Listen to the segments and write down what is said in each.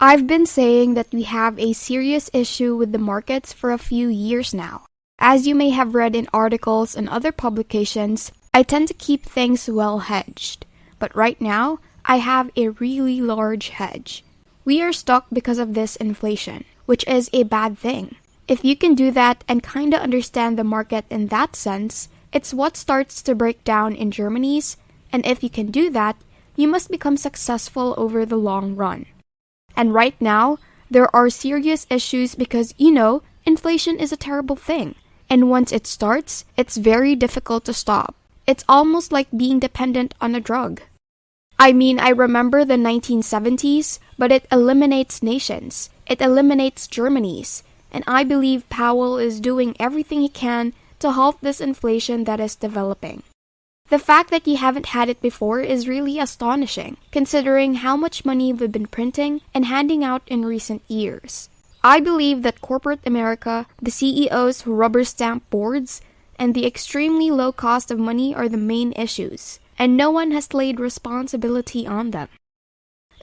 I've been saying that we have a serious issue with the markets for a few years now. As you may have read in articles and other publications, I tend to keep things well hedged. But right now, I have a really large hedge. We are stuck because of this inflation, which is a bad thing. If you can do that and kinda understand the market in that sense, it's what starts to break down in Germany's, and if you can do that, you must become successful over the long run. And right now, there are serious issues because, inflation is a terrible thing. And once it starts, it's very difficult to stop. It's almost like being dependent on a drug. I remember the 1970s, but it eliminates nations. It eliminates Germany's. And I believe Powell is doing everything he can to halt this inflation that is developing. The fact that you haven't had it before is really astonishing, considering how much money we've been printing and handing out in recent years. I believe that corporate America, the CEOs who rubber stamp boards, and the extremely low cost of money are the main issues, and no one has laid responsibility on them.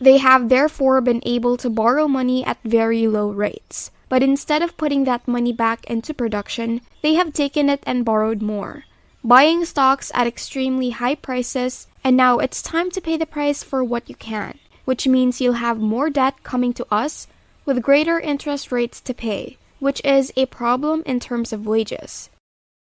They have therefore been able to borrow money at very low rates, but instead of putting that money back into production, they have taken it and borrowed more, buying stocks at extremely high prices, and now it's time to pay the price for what you can, which means you'll have more debt coming to us with greater interest rates to pay, which is a problem in terms of wages.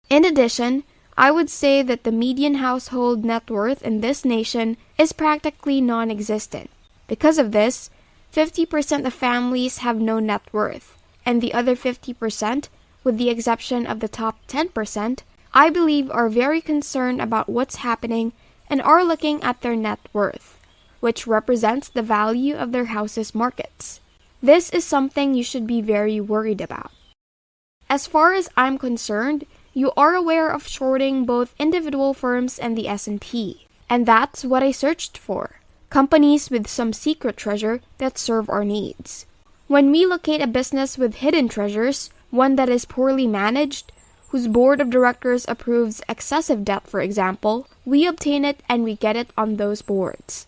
In addition, I would say that the median household net worth in this nation is practically non-existent. Because of this, 50% of families have no net worth, and the other 50%, with the exception of the top 10%, I believe are very concerned about what's happening and are looking at their net worth, which represents the value of their house's markets. This is something you should be very worried about. As far as I'm concerned, you are aware of shorting both individual firms and the S&P, and that's what I searched for. Companies with some secret treasure that serve our needs. When we locate a business with hidden treasures, one that is poorly managed, whose board of directors approves excessive debt, for example, we obtain it and we get it on those boards.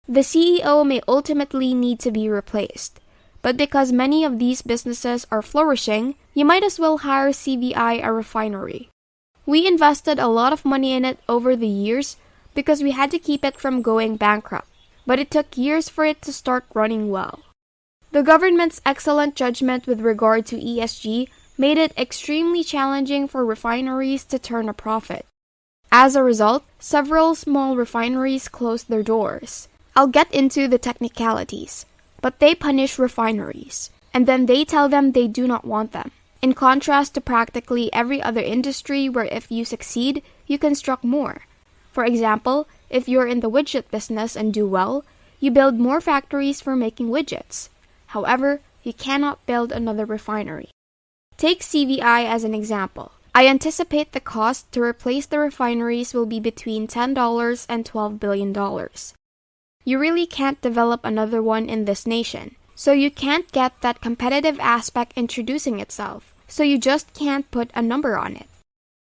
The CEO may ultimately need to be replaced, but because many of these businesses are flourishing, you might as well hire CVI, a refinery. We invested a lot of money in it over the years because we had to keep it from going bankrupt, but it took years for it to start running well. The government's excellent judgment with regard to ESG made it extremely challenging for refineries to turn a profit. As a result, several small refineries closed their doors. I'll get into the technicalities, but they punish refineries, and then they tell them they do not want them, in contrast to practically every other industry where if you succeed, you construct more. For example, if you're in the widget business and do well, you build more factories for making widgets. However, you cannot build another refinery. Take CVI as an example. I anticipate the cost to replace the refineries will be between $10 and $12 billion. You really can't develop another one in this nation, so you can't get that competitive aspect introducing itself, so you just can't put a number on it.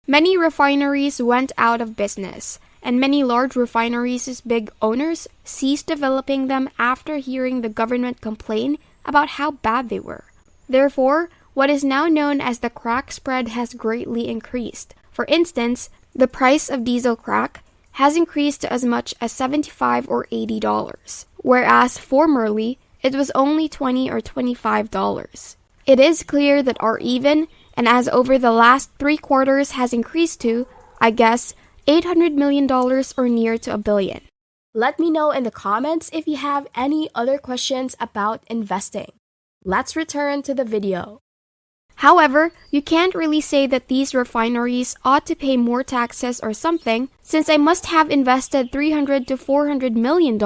Many refineries went out of business, and many large refineries' big owners ceased developing them after hearing the government complain about how bad they were. Therefore, what is now known as the crack spread has greatly increased. For instance, the price of diesel crack has increased to as much as $75 or $80, whereas formerly it was only $20 or $25. It is clear that our even, and as over the last 3 quarters has increased to, I guess, $800 million or near to $1 billion. Let me know in the comments if you have any other questions about investing. Let's return to the video. However, you can't really say that these refineries ought to pay more taxes or something, since I must have invested $300 to $400 million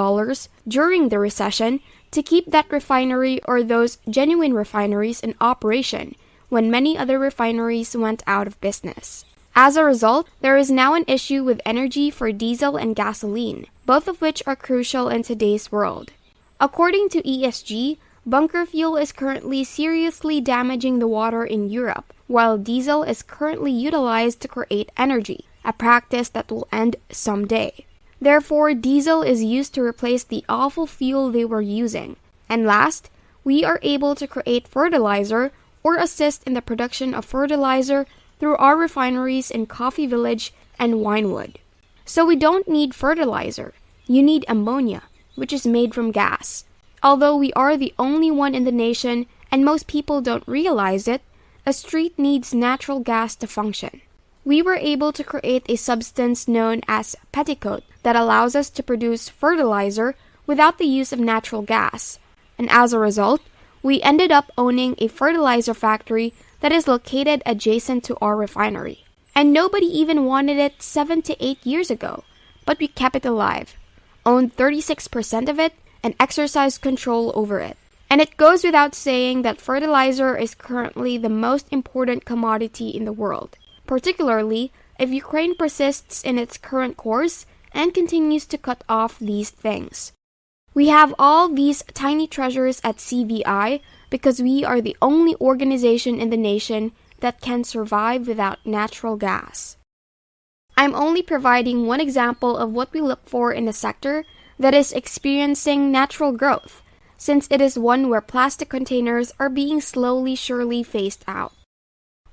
during the recession to keep that refinery or those genuine refineries in operation when many other refineries went out of business. As a result, there is now an issue with energy for diesel and gasoline, both of which are crucial in today's world. According to ESG, bunker fuel is currently seriously damaging the water in Europe, while diesel is currently utilized to create energy, a practice that will end someday. Therefore, diesel is used to replace the awful fuel they were using. And last, we are able to create fertilizer or assist in the production of fertilizer through our refineries in Coffee Village and Winewood. So we don't need fertilizer. You need ammonia, which is made from gas. Although we are the only one in the nation and most people don't realize it, a street needs natural gas to function. We were able to create a substance known as petticoat that allows us to produce fertilizer without the use of natural gas. And as a result, we ended up owning a fertilizer factory that is located adjacent to our refinery. And nobody even wanted it 7 to 8 years ago, but we kept it alive, owned 36% of it, and exercised control over it. And it goes without saying that fertilizer is currently the most important commodity in the world, particularly if Ukraine persists in its current course and continues to cut off these things. We have all these tiny treasures at CVI because we are the only organization in the nation that can survive without natural gas. I'm only providing one example of what we look for in a sector that is experiencing natural growth, since it is one where plastic containers are being slowly surely phased out.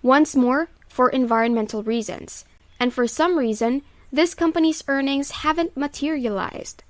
Once more, for environmental reasons, and for some reason, this company's earnings haven't materialized.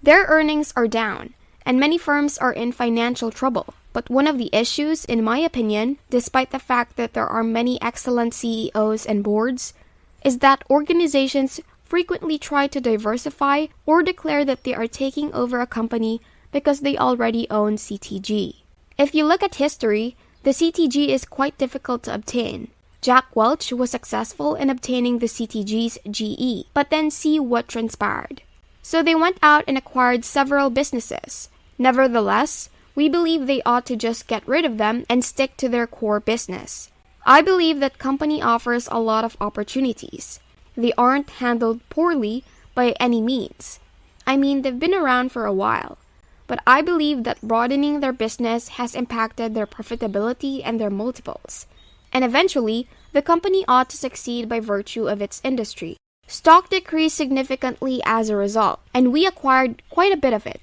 Their earnings are down, and many firms are in financial trouble. But one of the issues, in my opinion, despite the fact that there are many excellent CEOs and boards, is that organizations frequently try to diversify or declare that they are taking over a company because they already own CTG. If you look at history, the CTG is quite difficult to obtain. Jack Welch was successful in obtaining the CTG's GE, but then see what transpired. So they went out and acquired several businesses. Nevertheless, we believe they ought to just get rid of them and stick to their core business. I believe that company offers a lot of opportunities. They aren't handled poorly by any means. I mean, they've been around for a while. But I believe that broadening their business has impacted their profitability and their multiples. And eventually, the company ought to succeed by virtue of its industry. Stock decreased significantly as a result, and we acquired quite a bit of it.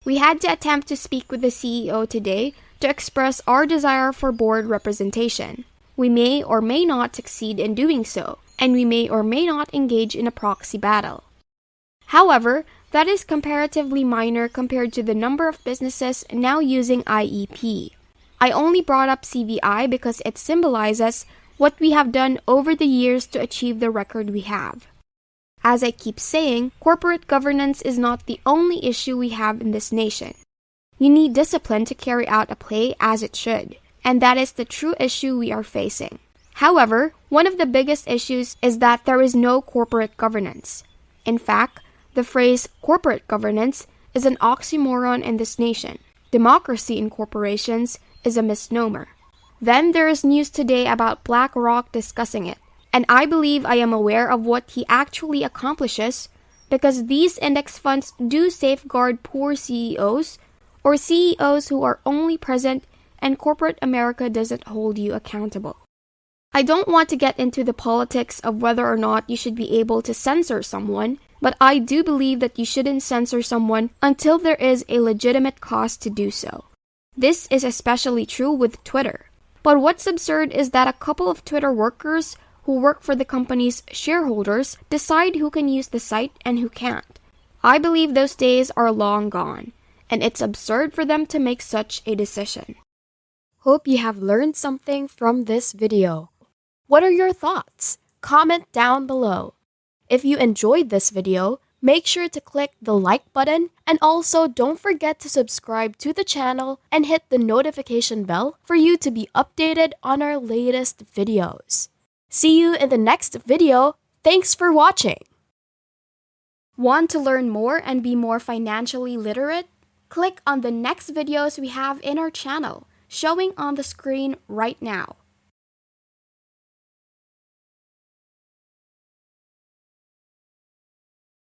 We had to attempt to speak with the CEO today to express our desire for board representation. We may or may not succeed in doing so, and we may or may not engage in a proxy battle. However, that is comparatively minor compared to the number of businesses now using IEP. I only brought up CVI because it symbolizes what we have done over the years to achieve the record we have. As I keep saying, corporate governance is not the only issue we have in this nation. You need discipline to carry out a play as it should, and that is the true issue we are facing. However, one of the biggest issues is that there is no corporate governance. In fact, the phrase corporate governance is an oxymoron in this nation. Democracy in corporations is a misnomer. Then there is news today about BlackRock discussing it. And I believe I am aware of what he actually accomplishes because these index funds do safeguard poor CEOs or CEOs who are only present and corporate America doesn't hold you accountable. I don't want to get into the politics of whether or not you should be able to censor someone, but I do believe that you shouldn't censor someone until there is a legitimate cause to do so. This is especially true with Twitter. But what's absurd is that a couple of Twitter workers who work for the company's shareholders decide who can use the site and who can't. I believe those days are long gone, and it's absurd for them to make such a decision. Hope you have learned something from this video. What are your thoughts? Comment down below. If you enjoyed this video, make sure to click the like button and also don't forget to subscribe to the channel and hit the notification bell for you to be updated on our latest videos. See you in the next video. Thanks for watching. Want to learn more and be more financially literate? Click on the next videos we have in our channel, showing on the screen right now.